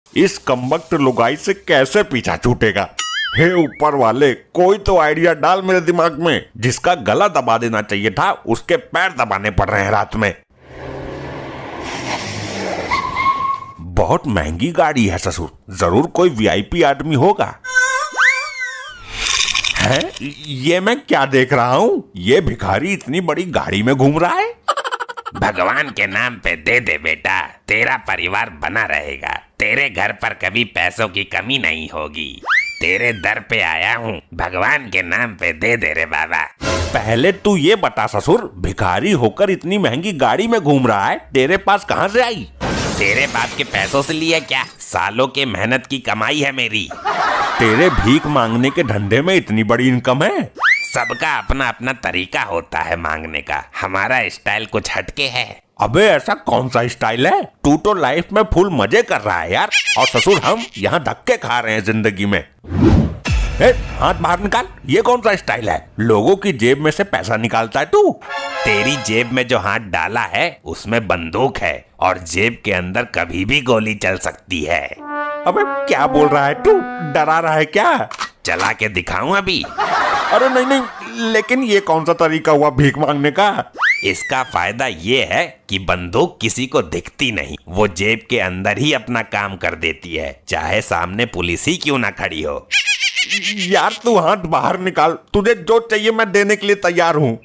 इस कमबख्त लुगाई से कैसे पीछा छूटेगा। हे ऊपर वाले, कोई तो आइडिया डाल मेरे दिमाग में। जिसका गला दबा देना चाहिए था उसके पैर दबाने पड़ रहे हैं रात में। बहुत महंगी गाड़ी है ससुर, जरूर कोई वीआईपी आदमी होगा। है ये मैं क्या देख रहा हूँ? ये भिखारी इतनी बड़ी गाड़ी में घूम रहा है। भगवान के नाम पे दे दे बेटा, तेरा परिवार बना रहेगा। तेरे घर पर कभी पैसों की कमी नहीं होगी। तेरे दर पे आया हूँ, भगवान के नाम पे दे दे रे बाबा। पहले तू ये बता ससुर, भिखारी होकर इतनी महंगी गाड़ी में घूम रहा है, तेरे पास कहाँ से आई? तेरे बाप के पैसों से लिया क्या? सालों के मेहनत की कमाई है मेरी। तेरे भीख मांगने के धंधे में इतनी बड़ी इनकम है? सबका अपना अपना तरीका होता है मांगने का, हमारा स्टाइल कुछ हटके है। अबे ऐसा कौन सा स्टाइल है? तू तो लाइफ में फुल मजे कर रहा है यार, और ससुर हम यहाँ धक्के खा रहे हैं जिंदगी में। हाथ बाहर निकाल, ये कौन सा स्टाइल है? लोगों की जेब में से पैसा निकालता है तू? तेरी जेब में जो हाथ डाला है उसमें बंदूक है, और जेब के अंदर कभी भी गोली चल सकती है। अबे क्या बोल रहा है तू? डरा रहा है क्या? चला के दिखाऊं अभी? अरे नहीं नहीं, लेकिन ये कौन सा तरीका हुआ भीख मांगने का? इसका फायदा ये है कि बंदूक किसी को दिखती नहीं, वो जेब के अंदर ही अपना काम कर देती है, चाहे सामने पुलिस ही क्यों ना खड़ी हो। यार तू हाथ बाहर निकाल, तुझे जो चाहिए मैं देने के लिए तैयार हूँ।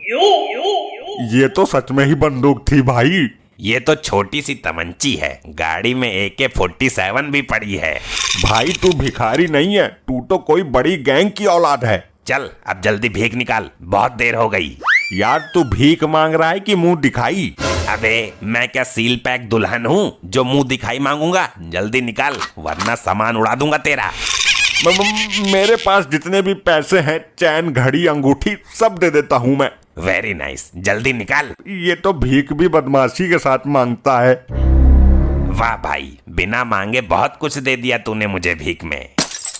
ये तो सच में ही बंदूक थी भाई। ये तो छोटी सी तमंची है, गाड़ी में AK-47 भी पड़ी है। भाई तू भिखारी नहीं है, तू तो कोई बड़ी गैंग की औलाद है। चल अब जल्दी भीख निकाल, बहुत देर हो गई। यार तू भीख मांग रहा है कि मुंह दिखाई? अबे मैं क्या सील पैक दुल्हन हूँ जो मुंह दिखाई मांगूंगा? जल्दी निकाल वरना सामान उड़ा दूंगा तेरा। मेरे पास जितने भी पैसे हैं, चैन, घड़ी, अंगूठी, सब दे देता हूँ मैं। वेरी नाइस, जल्दी निकाल। ये तो भीख भी बदमाशी के साथ मांगता है। वाह भाई, बिना मांगे बहुत कुछ दे दिया तूने मुझे भीख में।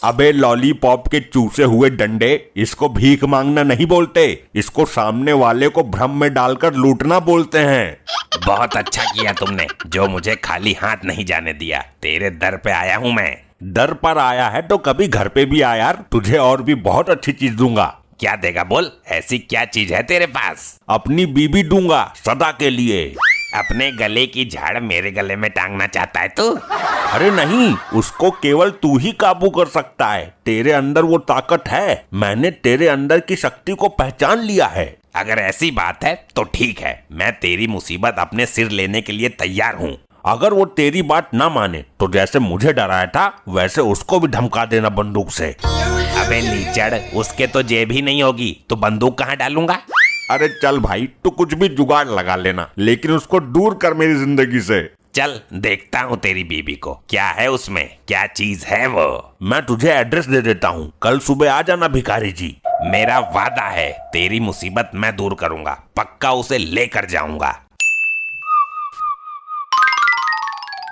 अबे लॉलीपॉप के चूसे हुए डंडे, इसको भीख मांगना नहीं बोलते, इसको सामने वाले को भ्रम में डालकर लूटना बोलते हैं। बहुत अच्छा किया तुमने जो मुझे खाली हाथ नहीं जाने दिया। तेरे दर पे आया हूँ मैं। दर पर आया है तो कभी घर पे भी आ यार, तुझे और भी बहुत अच्छी चीज दूंगा। क्या देगा बोल? ऐसी क्या चीज है तेरे पास? अपनी बीबी दूंगा सदा के लिए। अपने गले की झाड़ मेरे गले में टांगना चाहता है तू? अरे नहीं, उसको केवल तू ही काबू कर सकता है। तेरे अंदर वो ताकत है, मैंने तेरे अंदर की शक्ति को पहचान लिया है। अगर ऐसी बात है तो ठीक है, मैं तेरी मुसीबत अपने सिर लेने के लिए तैयार हूँ। अगर वो तेरी बात ना माने तो जैसे मुझे डराया था वैसे उसको भी धमका देना बंदूक से। अबे लीचड़, उसके तो जेब ही नहीं होगी तो बंदूक कहाँ डालूंगा? अरे चल भाई, तू कुछ भी जुगाड़ लगा लेना, लेकिन उसको दूर कर मेरी जिंदगी से। चल देखता हूँ तेरी बीबी को, क्या है उसमें, क्या चीज है वो। मैं तुझे एड्रेस दे देता हूँ, कल सुबह आ जाना भिखारी जी। मेरा वादा है, तेरी मुसीबत मैं दूर करूंगा, पक्का उसे लेकर जाऊंगा।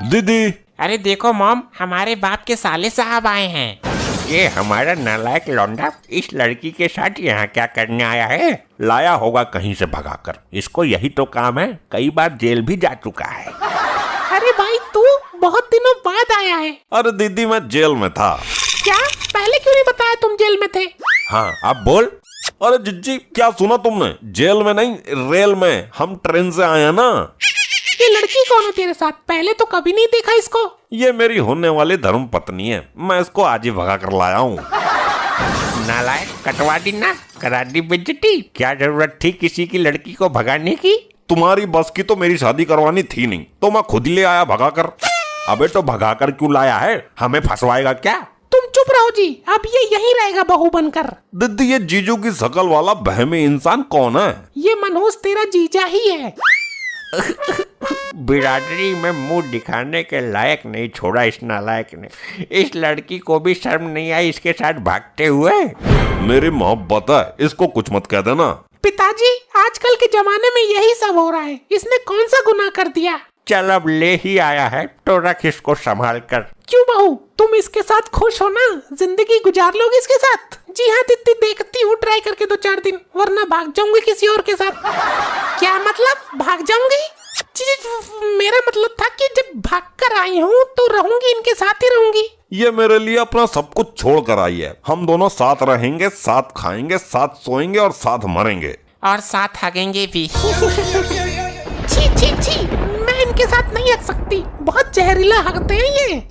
दीदी। अरे देखो मॉम, हमारे बाप के साले साहब आए हैं। ये हमारा नालायक लौंडा इस लड़की के साथ यहाँ क्या करने आया है? लाया होगा कहीं से भगाकर, इसको यही तो काम है, कई बार जेल भी जा चुका है। अरे भाई तू बहुत दिनों बाद आया है। अरे दीदी मैं जेल में था। क्या? पहले क्यों नहीं बताया तुम जेल में थे? हाँ अब बोल। अरे जिज्जी क्या सुना तुमने? जेल में नहीं, रेल में, हम ट्रेन से आए हैं ना। ये लड़की कौन है तेरे साथ? पहले तो कभी नहीं देखा इसको। ये मेरी होने वाली धर्म पत्नी है, मैं इसको आज ही भगा कर लाया हूँ। नालायक, कटवा दी ना, करा दी बेइज्जती। क्या जरूरत थी किसी की लड़की को भगाने की? तुम्हारी बस की तो मेरी शादी करवानी थी नहीं, तो मैं खुद ही ले आया भगाकर। अबे तो भगाकर क्यों लाया है? हमें फंसवाएगा क्या? तुम चुप रहो जी, अब ये यहीं रहेगा बहू बनकर। दीदी ये जीजू की शकल वाला बहमी इंसान कौन है? ये मनोज तेरा जीजा ही है। बिरादरी में मुंह दिखाने के लायक नहीं छोड़ा इस नालायक ने। इस लड़की को भी शर्म नहीं आई इसके साथ भागते हुए। मेरी मोहब्बत है, इसको कुछ मत कह देना। पिताजी, आजकल के जमाने में यही सब हो रहा है, इसने कौन सा गुनाह कर दिया? चल अब ले ही आया है तो रख इसको संभाल कर। क्यों बहू, तुम इसके साथ खुश हो ना? जिंदगी गुजार लोगे इसके साथ? जी हाँ दीदी, देखती हूँ ट्राई करके 2-4 दिन, वरना भाग जाऊंगी किसी और के साथ। क्या मतलब भाग जाऊंगी? मेरा मतलब था कि जब भाग कर आई हूँ तो रहूंगी, इनके साथ ही रहूंगी। ये मेरे लिए अपना सब कुछ छोड़ कर आई है। हम दोनों साथ रहेंगे, साथ खाएंगे, साथ सोएंगे और साथ मरेंगे। और साथ हगेंगे भी। छी छी छी, मैं इनके साथ नहीं हग सकती, बहुत जहरीला हगते हैं ये।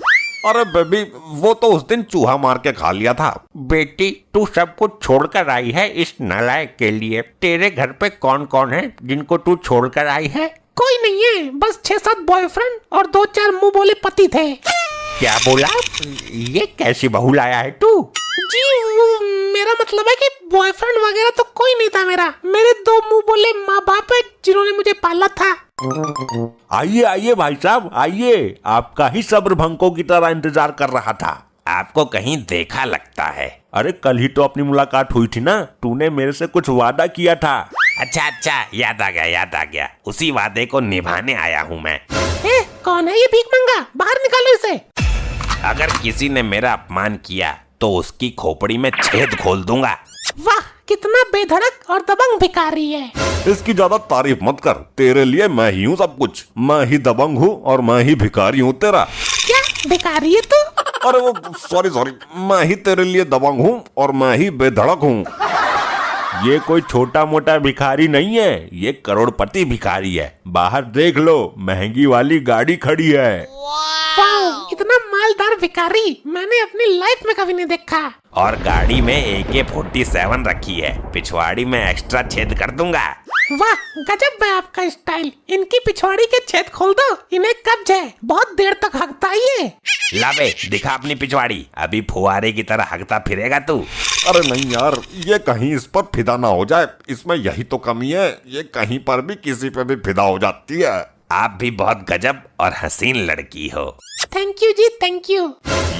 अरे बेबी, वो तो उस दिन चूहा मार के खा लिया था। बेटी, तू सब कुछ छोड़कर आई है इस नालायक के लिए। तेरे घर पे कौन कौन है जिनको तू छोड़कर आई है? कोई नहीं है, बस 6-7 बॉयफ्रेंड और 2-4 मुंह बोले पति थे। क्या बोला? ये कैसी बहू लाया है तू? जी वो मेरा मतलब है कि बॉयफ्रेंड वगैरह तो कोई नहीं था मेरा। मेरे 2 मुंह बोले माँ बाप है जिन्होंने मुझे पाला था। आइए आइए भाई साहब, आइए। आपका ही सब्र भंकों की तरह इंतजार कर रहा था। आपको कहीं देखा लगता है। अरे कल ही तो अपनी मुलाकात हुई थी ना, तूने मेरे से कुछ वादा किया था। अच्छा, याद आ गया। उसी वादे को निभाने आया हूँ मैं। कौन है ये भीख मंगा? बाहर निकालो इसे। अगर किसी ने मेरा अपमान किया तो उसकी खोपड़ी में छेद खोल दूंगा। वाह, कितना बेधड़क और दबंग भिखारी है। इसकी ज्यादा तारीफ मत कर, तेरे लिए मैं ही हूँ सब कुछ। मैं ही दबंग हूँ और मैं ही भिखारी हूँ तेरा। क्या भिखारी है तू? अरे वो सॉरी, मैं ही तेरे लिए दबंग हूँ और मैं ही बेधड़क हूँ। ये कोई छोटा मोटा भिखारी नहीं है, ये करोड़पति भिखारी है। बाहर देख लो, महंगी वाली गाड़ी खड़ी है। वाह, इतना मालदार भिखारी मैंने अपनी लाइफ में कभी नहीं देखा। और गाड़ी में AK-47 रखी है, पिछवाड़ी में एक्स्ट्रा छेद कर दूंगा। वाह, गजब है आपका स्टाइल। इनकी पिछवाड़ी के छेद खोल दो, इन्हें कब्ज है, बहुत देर तक हगता है ये। लाबे, दिखा अपनी पिछवाड़ी, अभी फुहारे की तरह हगता फिरेगा तू। अरे नहीं यार, ये कहीं इस पर फिदा ना हो जाए। इसमें यही तो कमी है, ये कहीं पर भी किसी पे भी फिदा हो जाती है। आप भी बहुत गजब और हसीन लड़की हो। थैंक यू जी, थैंक यू।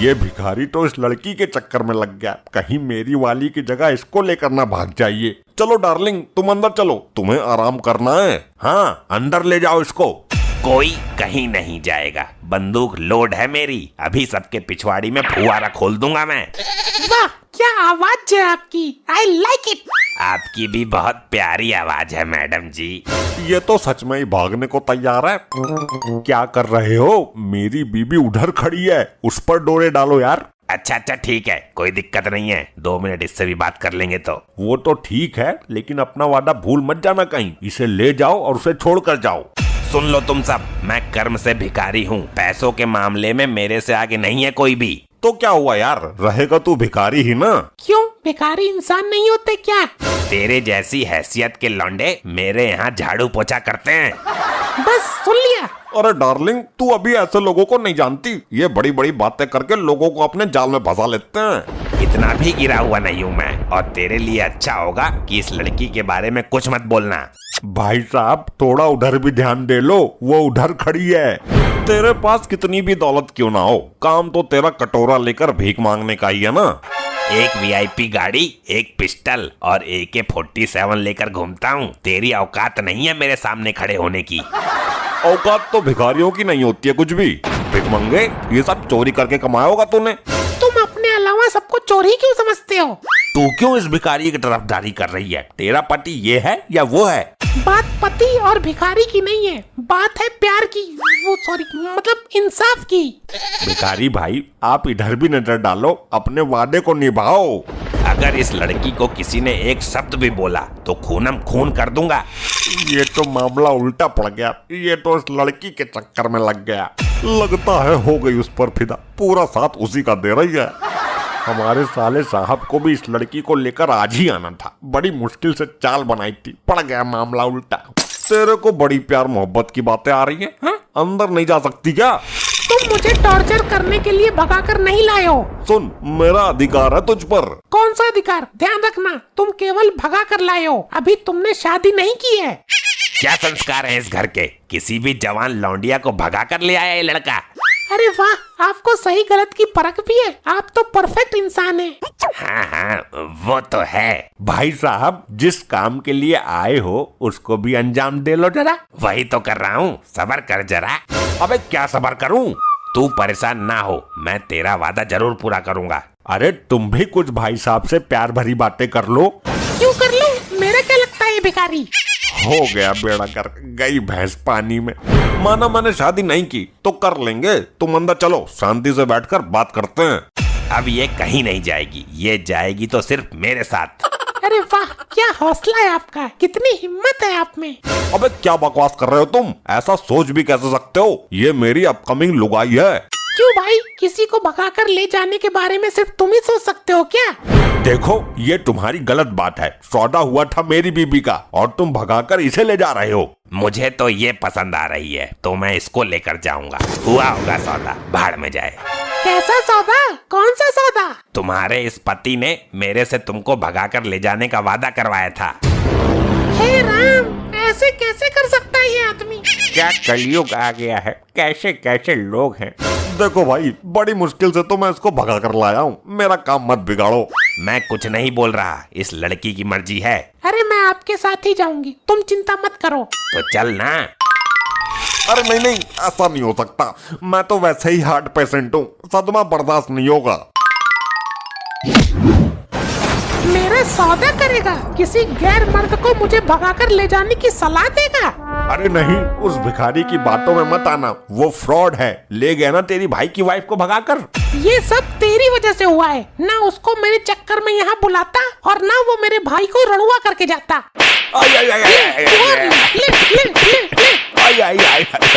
ये भिखारी तो इस लड़की के चक्कर में लग गया। कहीं मेरी वाली की जगह इसको लेकर ना भाग जाइए। चलो डार्लिंग, तुम अंदर चलो, तुम्हें आराम करना है। हाँ, अंदर ले जाओ इसको। कोई कहीं नहीं जाएगा, बंदूक लोड है मेरी। अभी सबके पिछवाड़ी में फुहारा खोल दूंगा मैं। वाह, क्या आवाज है आपकी, आई लाइक इट। आपकी भी बहुत प्यारी आवाज है मैडम जी। ये तो सच में ही भागने को तैयार है। क्या कर रहे हो? मेरी बीबी उधर खड़ी है, उस पर डोरे डालो यार। अच्छा, ठीक है, कोई दिक्कत नहीं है। 2 मिनट इससे भी बात कर लेंगे तो। वो तो ठीक है, लेकिन अपना वादा भूल मत जाना कहीं। इसे ले जाओ और उसे छोड़ कर जाओ। सुन लो तुम सब, मैं कर्म से भिखारी हूँ। पैसों के मामले में मेरे से आगे नहीं है कोई भी। तो क्या हुआ यार, रहेगा तू भिखारी ही ना। क्यों, भिखारी इंसान नहीं होते क्या? तेरे जैसी हैसियत के लौंडे मेरे यहाँ झाड़ू पोछा करते हैं। बस सुन लिया। अरे डार्लिंग, तू अभी ऐसे लोगों को नहीं जानती। ये बड़ी बड़ी बातें करके लोगों को अपने जाल में फंसा लेते हैं। इतना भी गिरा हुआ नहीं हूँ मैं। और तेरे लिए अच्छा होगा कि इस लड़की के बारे में कुछ मत बोलना। भाई साहब, थोड़ा उधर भी ध्यान दे लो, वो उधर खड़ी है। तेरे पास कितनी भी दौलत क्यों ना हो, काम तो तेरा कटोरा लेकर भीख मांगने का ही है ना। एक VIP गाड़ी, एक पिस्टल और AK-47 लेकर घूमता हूँ। तेरी औकात नहीं है मेरे सामने खड़े होने की। औकात तो भिखारियों की नहीं होती है कुछ भी। भिख मंगे, ये सब चोरी करके कमाया होगा तूने। तुम अपने अलावा सबको चोर ही क्यों समझते हो? तू क्यों इस भिखारी की तरफदारी कर रही है? तेरा पति ये है या वो है? बात पति और भिखारी की नहीं है, बात है प्यार की, वो सॉरी मतलब इंसाफ की। भिखारी भाई, आप इधर भी नजर डालो, अपने वादे को निभाओ। अगर इस लड़की को किसी ने एक शब्द भी बोला तो खूनम खून कर दूंगा। ये तो मामला उल्टा पड़ गया। ये तो इस लड़की के चक्कर में लग गया। लगता है हो गई उस पर फिदा, पूरा साथ उसी का दे रही है। हमारे साले साहब को भी इस लड़की को लेकर आज ही आना था। बड़ी मुश्किल से चाल बनाई थी, पड़ गया मामला उल्टा। तेरे को बड़ी प्यार मोहब्बत की बातें आ रही हैं? अंदर नहीं जा सकती क्या? तुम मुझे टॉर्चर करने के लिए भगाकर नहीं लाए हो। सुन, मेरा अधिकार है तुझ पर। कौन सा अधिकार? ध्यान रखना, तुम केवल भगा कर लाए हो, अभी तुमने शादी नहीं की है। क्या संस्कार है इस घर के? किसी भी जवान लौंडिया को भगा कर ले आया ये लड़का। अरे वाह, आपको सही गलत की परख भी है। आप तो परफेक्ट इंसान हैं। हाँ, वो तो है। भाई साहब, जिस काम के लिए आए हो उसको भी अंजाम दे लो जरा। वही तो कर रहा हूँ, सबर कर जरा। अबे क्या सबर करूं? तू परेशान ना हो, मैं तेरा वादा जरूर पूरा करूंगा। अरे तुम भी कुछ भाई साहब से प्यार भरी बातें कर लो। क्यों कर लो? मेरा क्या लगता है ये भिखारी? हो गया बेड़ा कर, गई भैंस पानी में। माना मैंने शादी नहीं की तो कर लेंगे, तुम अंदर चलो, शांति से बैठकर बात करते हैं। अब ये कहीं नहीं जाएगी, ये जाएगी तो सिर्फ मेरे साथ। अरे वाह, क्या हौसला है आपका, कितनी हिम्मत है आप में। अबे क्या बकवास कर रहे हो तुम, ऐसा सोच भी कैसे सकते हो? ये मेरी अपकमिंग लुगाई है। क्यों भाई, किसी को भगाकर ले जाने के बारे में सिर्फ तुम ही सोच सकते हो क्या? देखो ये तुम्हारी गलत बात है, सौदा हुआ था मेरी बीबी का और तुम भगाकर इसे ले जा रहे हो। मुझे तो ये पसंद आ रही है तो मैं इसको लेकर जाऊंगा। हुआ होगा सौदा, भाड़ में जाए। कैसा सौदा? कौन सा सौदा? तुम्हारे इस पति ने मेरे से तुमको भगाकर ले जाने का वादा करवाया था। हे राम, ऐसे कैसे कर सकता है ये आदमी? क्या कलयुग आ गया है, कैसे कैसे लोग हैं। देखो भाई, बड़ी मुश्किल से तो मैं इसको भगा कर लाया हूँ, मेरा काम मत बिगाड़ो। मैं कुछ नहीं बोल रहा, इस लड़की की मर्जी है। अरे मैं आपके साथ ही जाऊंगी, तुम चिंता मत करो। तो चल ना। अरे नहीं नहीं, ऐसा नहीं हो सकता, मैं तो वैसे ही हार्ट पेशेंट हूँ, सदमा बर्दाश्त नहीं होगा। मेरा सौदा करेगा, किसी गैर मर्द को मुझे भगाकर ले जाने की सलाह देगा? अरे नहीं, उस भिखारी की बातों में मत आना, वो फ्रॉड है, ले गया ना तेरी भाई की वाइफ को भगाकर। ये सब तेरी वजह से हुआ है ना, उसको मेरे चक्कर में यहाँ बुलाता और ना वो मेरे भाई को रणुआ करके जाता। आई आई आई आई आई ले, ले, ले, ले, ले। आई आई आई आई